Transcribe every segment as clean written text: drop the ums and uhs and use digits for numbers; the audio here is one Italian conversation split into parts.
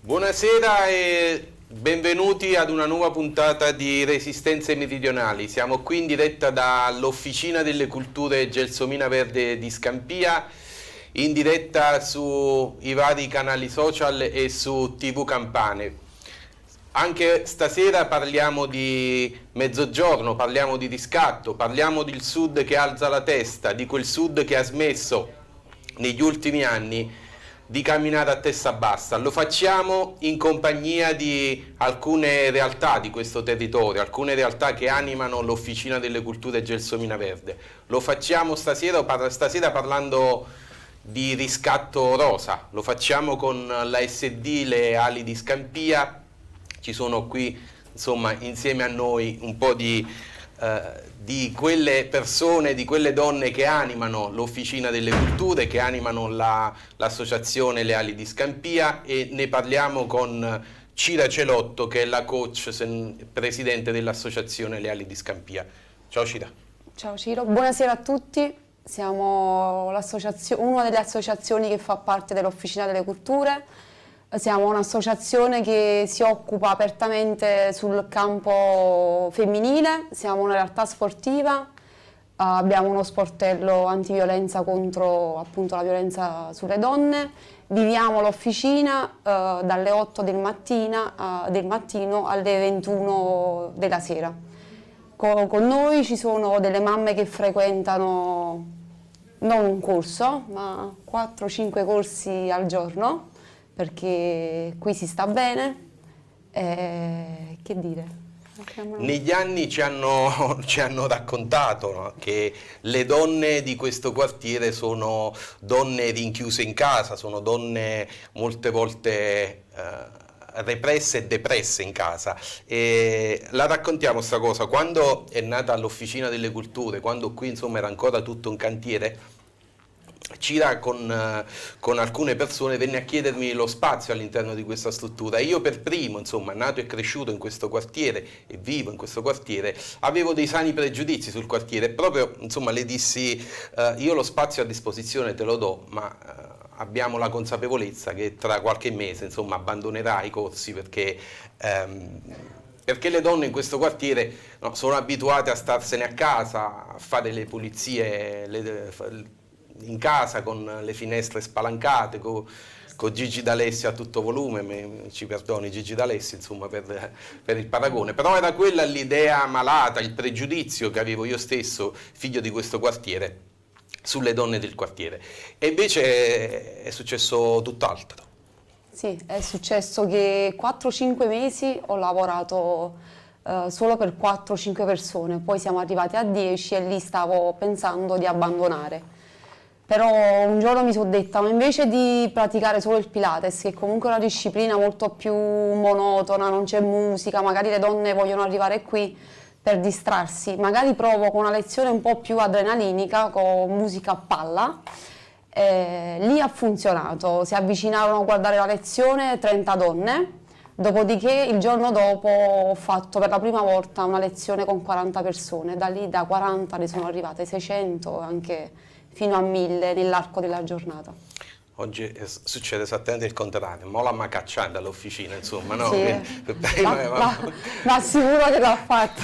Buonasera e benvenuti ad una nuova puntata di Resistenze Meridionali. Siamo qui in diretta dall'Officina delle Culture Gelsomina Verde di Scampia, in diretta sui vari canali social e su TV Campane. Anche stasera parliamo di mezzogiorno, parliamo di riscatto, parliamo del Sud che alza la testa, di quel Sud che ha smesso negli ultimi anni di camminare a testa bassa. Lo facciamo in compagnia di alcune realtà di questo territorio, alcune realtà che animano l'Officina delle Culture Gelsomina Verde. Lo facciamo stasera parlando di riscatto rosa, lo facciamo con la SD Le Ali di Scampia. Ci sono qui insomma insieme a noi un po' di quelle persone, di quelle donne che animano l'Officina delle Culture, che animano l'associazione Le Ali di Scampia, e ne parliamo con Cira Celotto, che è la coach presidente dell'associazione Le Ali di Scampia. Ciao Cira. Ciao Ciro, buonasera a tutti. Siamo una delle associazioni che fa parte dell'Officina delle Culture. Siamo un'associazione che si occupa apertamente sul campo femminile, siamo una realtà sportiva, abbiamo uno sportello antiviolenza contro appunto la violenza sulle donne, viviamo l'officina dalle 8 del mattino alle 21 della sera. Con noi ci sono delle mamme che frequentano non un corso, ma 4-5 corsi al giorno, perché qui si sta bene, che dire? Negli anni ci hanno raccontato, no, che le donne di questo quartiere sono donne rinchiuse in casa, sono donne molte volte represse e depresse in casa. E la raccontiamo sta cosa, quando è nata l'Officina delle Culture, quando qui insomma era ancora tutto un cantiere. Cira con alcune persone venne a chiedermi lo spazio all'interno di questa struttura. Io per primo, insomma, nato e cresciuto in questo quartiere e vivo in questo quartiere, avevo dei sani pregiudizi sul quartiere e proprio, insomma, le dissi io lo spazio a disposizione te lo do, ma abbiamo la consapevolezza che tra qualche mese, insomma, abbandonerai i corsi perché le donne in questo quartiere sono abituate a starsene a casa, a fare le pulizie, in casa con le finestre spalancate, con Gigi D'Alessi a tutto volume, ci perdoni Gigi D'Alessi insomma per il paragone, però era quella l'idea malata, il pregiudizio che avevo io stesso, figlio di questo quartiere, sulle donne del quartiere. E invece è successo tutt'altro. Sì, è successo che 4-5 mesi ho lavorato solo per 4-5 persone, poi siamo arrivati a 10 e lì stavo pensando di abbandonare. Però un giorno mi sono detta, ma invece di praticare solo il Pilates, che comunque è una disciplina molto più monotona, non c'è musica, magari le donne vogliono arrivare qui per distrarsi, magari provo con una lezione un po' più adrenalinica, con musica a palla. Lì ha funzionato, si avvicinarono a guardare la lezione 30 donne, dopodiché il giorno dopo ho fatto per la prima volta una lezione con 40 persone, da lì da 40 ne sono arrivate 600, anche fino a 1000 nell'arco della giornata. Oggi succede esattamente il contrario, mo l'hanno cacciata dall'officina, insomma, no? Sì. Ma sicuro che l'ha fatto.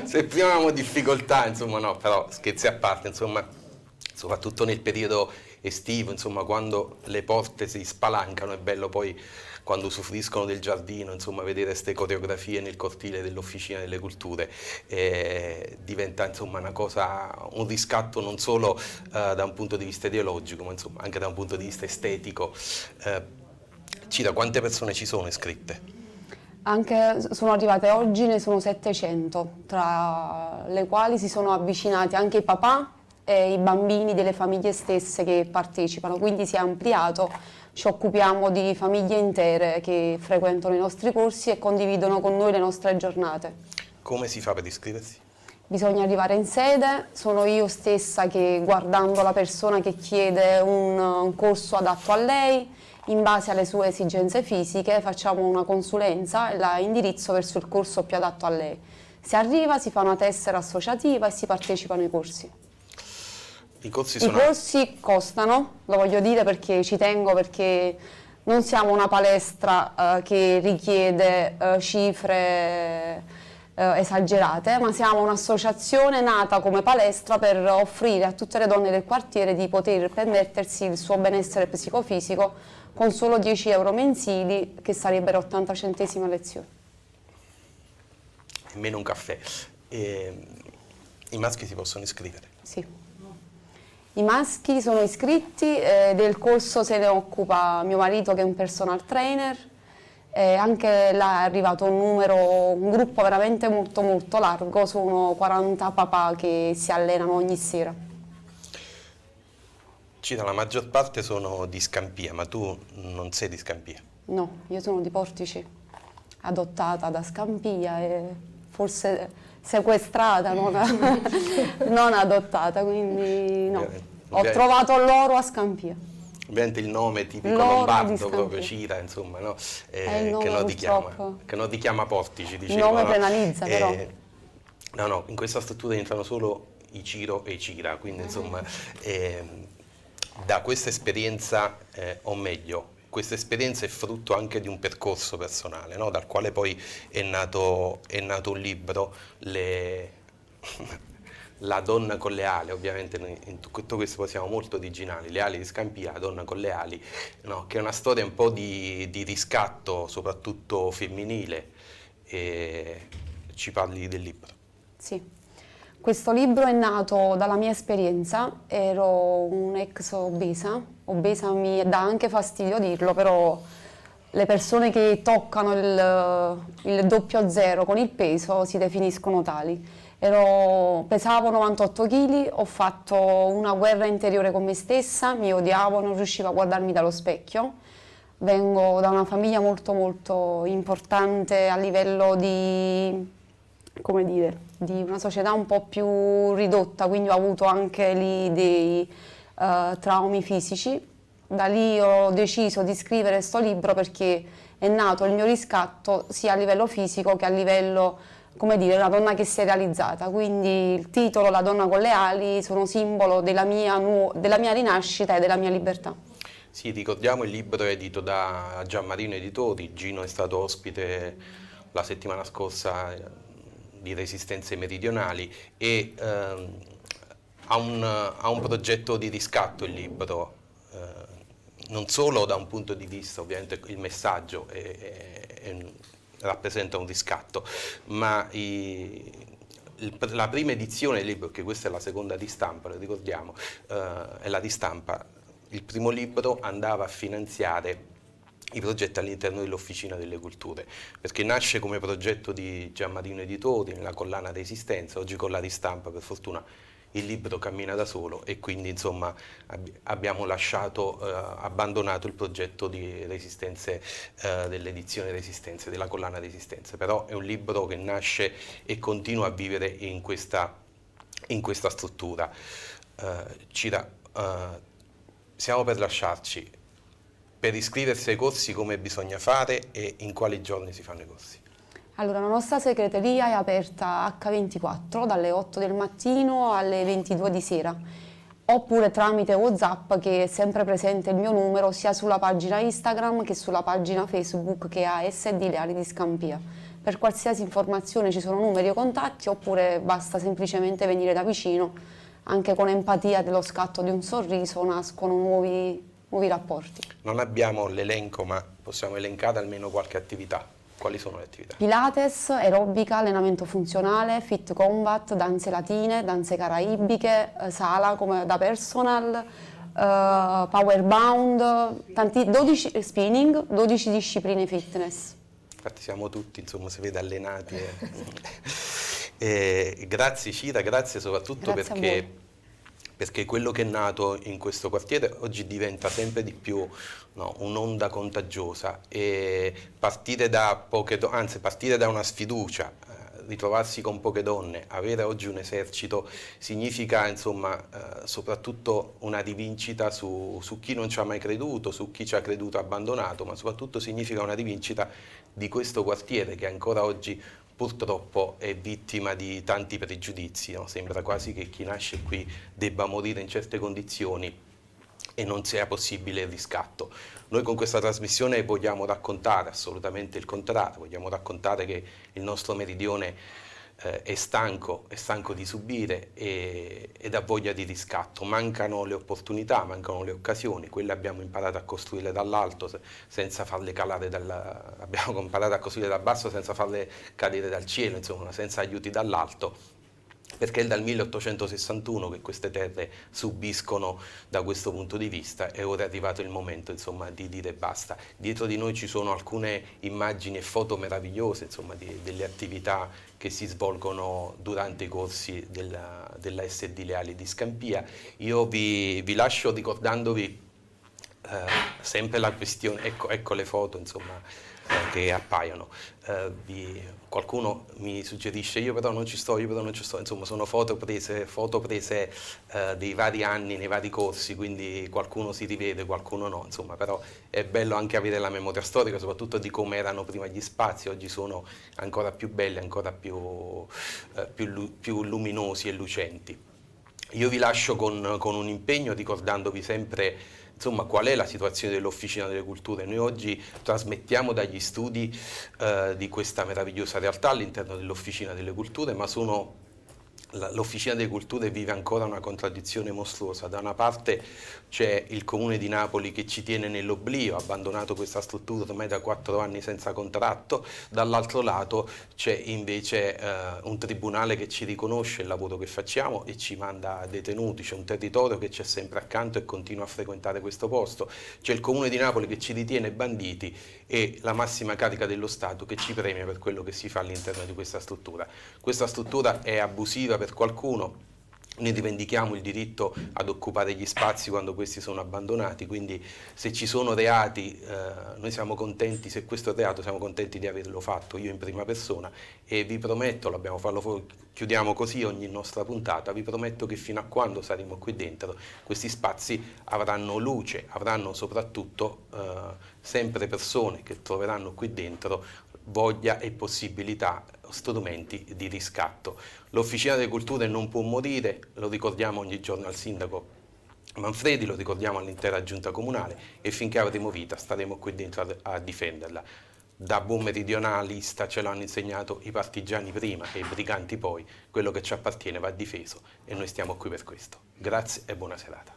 Se prima avevamo difficoltà, insomma, no, però scherzi a parte, insomma, soprattutto nel periodo estivo, insomma, quando le porte si spalancano, è bello poi quando usufruiscono del giardino, insomma, vedere queste coreografie nel cortile dell'Officina delle Culture, diventa insomma una cosa, un riscatto non solo da un punto di vista ideologico, ma insomma anche da un punto di vista estetico. Cira, quante persone ci sono iscritte? Sono arrivate oggi, ne sono 700, tra le quali si sono avvicinati anche i papà e i bambini delle famiglie stesse che partecipano, quindi si è ampliato. Ci occupiamo di famiglie intere che frequentano i nostri corsi e condividono con noi le nostre giornate. Come si fa per iscriversi? Bisogna arrivare in sede, sono io stessa che, guardando la persona che chiede un corso adatto a lei, in base alle sue esigenze fisiche facciamo una consulenza e la indirizzo verso il corso più adatto a lei. Si arriva, si fa una tessera associativa e si partecipano ai corsi. I corsi costano, lo voglio dire perché ci tengo, perché non siamo una palestra che richiede cifre esagerate, ma siamo un'associazione nata come palestra per offrire a tutte le donne del quartiere di poter permettersi il suo benessere psicofisico con solo 10 euro mensili, che sarebbero 80 centesimi a lezione. Meno un caffè. I maschi si possono iscrivere? Sì. I maschi sono iscritti, del corso se ne occupa mio marito che è un personal trainer, anche là è arrivato un gruppo veramente molto molto largo, sono 40 papà che si allenano ogni sera. Cita, la maggior parte sono di Scampia, ma tu non sei di Scampia? No, io sono di Portici, adottata da Scampia e forse sequestrata, non adottata, quindi no. Ho trovato l'oro a Scampia. Ovviamente il nome tipico L'oro lombardo, proprio Cira, insomma, no? Il nome, che non ti chiama Portici, diciamo. Il nome no? penalizza, però. No, in questa struttura entrano solo i Ciro e i Cira, quindi insomma, da questa esperienza, o meglio, questa esperienza è frutto anche di un percorso personale, no? Dal quale poi è nato un libro, La donna con le ali. Ovviamente noi in tutto questo poi siamo molto originali, Le ali di Scampia, La donna con le ali, no? Che è una storia un po' di riscatto, soprattutto femminile, e ci parli del libro. Sì. Questo libro è nato dalla mia esperienza, ero un'ex obesa mi dà anche fastidio dirlo, però le persone che toccano il 00 con il peso si definiscono tali. Pesavo 98 kg, ho fatto una guerra interiore con me stessa, mi odiavo, non riuscivo a guardarmi dallo specchio. Vengo da una famiglia molto molto importante a livello di, come dire, di una società un po' più ridotta, quindi ho avuto anche lì dei traumi fisici. Da lì ho deciso di scrivere questo libro perché è nato il mio riscatto sia a livello fisico che a livello, come dire, una donna che si è realizzata. Quindi il titolo, La donna con le ali, sono simbolo della mia rinascita e della mia libertà. Sì, ricordiamo il libro è edito da Gianmarino Editori. Gino è stato ospite la settimana scorsa di Resistenze Meridionali e ha un progetto di riscatto il libro, non solo da un punto di vista, ovviamente il messaggio rappresenta un riscatto, ma la prima edizione del libro, che questa è la seconda di stampa, lo ricordiamo, è la di stampa. Il primo libro andava a finanziare i progetti all'interno dell'Officina delle Culture, perché nasce come progetto di Gianmarino Editori nella collana Resistenza. Oggi con la ristampa per fortuna il libro cammina da solo e quindi insomma abbiamo abbandonato il progetto di Resistenze, dell'edizione Resistenze, della collana Resistenze, però è un libro che nasce e continua a vivere in questa struttura. Cira, siamo per lasciarci. Per iscriversi ai corsi come bisogna fare e in quali giorni si fanno i corsi? Allora, la nostra segreteria è aperta H24 dalle 8 del mattino alle 22 di sera, oppure tramite WhatsApp, che è sempre presente il mio numero sia sulla pagina Instagram che sulla pagina Facebook, che è ASD Le Ali di Scampia. Per qualsiasi informazione ci sono numeri o contatti, oppure basta semplicemente venire da vicino. Anche con empatia dello scatto di un sorriso nascono nuovi rapporti. Non abbiamo l'elenco, ma possiamo elencare almeno qualche attività. Quali sono le attività? Pilates, aerobica, allenamento funzionale, fit combat, danze latine, danze caraibiche, sala come da personal, power bound, 12 spinning, 12 discipline fitness. Infatti siamo tutti, insomma, si vede allenati. Grazie Cira, grazie soprattutto perché quello che è nato in questo quartiere oggi diventa sempre di più, no, un'onda contagiosa, e partire da una sfiducia, ritrovarsi con poche donne, avere oggi un esercito significa insomma soprattutto una rivincita su chi non ci ha mai creduto, su chi ci ha creduto abbandonato, ma soprattutto significa una rivincita di questo quartiere che ancora oggi purtroppo è vittima di tanti pregiudizi, no? Sembra quasi che chi nasce qui debba morire in certe condizioni e non sia possibile il riscatto. Noi con questa trasmissione vogliamo raccontare assolutamente il contrario, vogliamo raccontare che il nostro meridione è stanco di subire ed ha voglia di riscatto. Mancano le opportunità, mancano le occasioni, quelle abbiamo imparato a costruire dall'alto senza farle calare abbiamo imparato a costruire da basso senza farle cadere dal cielo, insomma, senza aiuti dall'alto. Perché è dal 1861 che queste terre subiscono da questo punto di vista e ora è arrivato il momento, insomma, di dire basta. Dietro di noi ci sono alcune immagini e foto meravigliose, insomma, delle attività che si svolgono durante i corsi della SD Leali di Scampia. Io vi lascio ricordandovi sempre la questione, ecco le foto, insomma, che appaiono. Qualcuno mi suggerisce io però non ci sto, insomma sono foto prese dei vari anni nei vari corsi, quindi qualcuno si rivede, qualcuno no, insomma, però è bello anche avere la memoria storica, soprattutto di come erano prima gli spazi, oggi sono ancora più belli, ancora più luminosi e lucenti. Io vi lascio con un impegno ricordandovi sempre, insomma, qual è la situazione dell'Officina delle Culture. Noi oggi trasmettiamo dagli studi di questa meravigliosa realtà all'interno dell'Officina delle Culture, ma l'Officina delle Culture vive ancora una contraddizione mostruosa. Da una parte c'è il Comune di Napoli che ci tiene nell'oblio, ha abbandonato questa struttura ormai da 4 anni senza contratto, dall'altro lato c'è invece un tribunale che ci riconosce il lavoro che facciamo e ci manda detenuti, c'è un territorio che c'è sempre accanto e continua a frequentare questo posto, c'è il Comune di Napoli che ci ritiene banditi e la massima carica dello Stato che ci premia per quello che si fa all'interno di questa struttura. Questa struttura è abusiva per qualcuno. Noi rivendichiamo il diritto ad occupare gli spazi quando questi sono abbandonati, quindi se ci sono reati noi siamo contenti, se questo è reato siamo contenti di averlo fatto io in prima persona e vi prometto, chiudiamo così ogni nostra puntata, vi prometto che fino a quando saremo qui dentro questi spazi avranno luce, avranno soprattutto sempre persone che troveranno qui dentro voglia e possibilità, strumenti di riscatto. L'Officina delle Culture non può morire, lo ricordiamo ogni giorno al sindaco Manfredi, lo ricordiamo all'intera giunta comunale e finché avremo vita staremo qui dentro a difenderla. Da buon meridionalista ce l'hanno insegnato i partigiani prima e i briganti poi, quello che ci appartiene va difeso e noi stiamo qui per questo. Grazie e buona serata.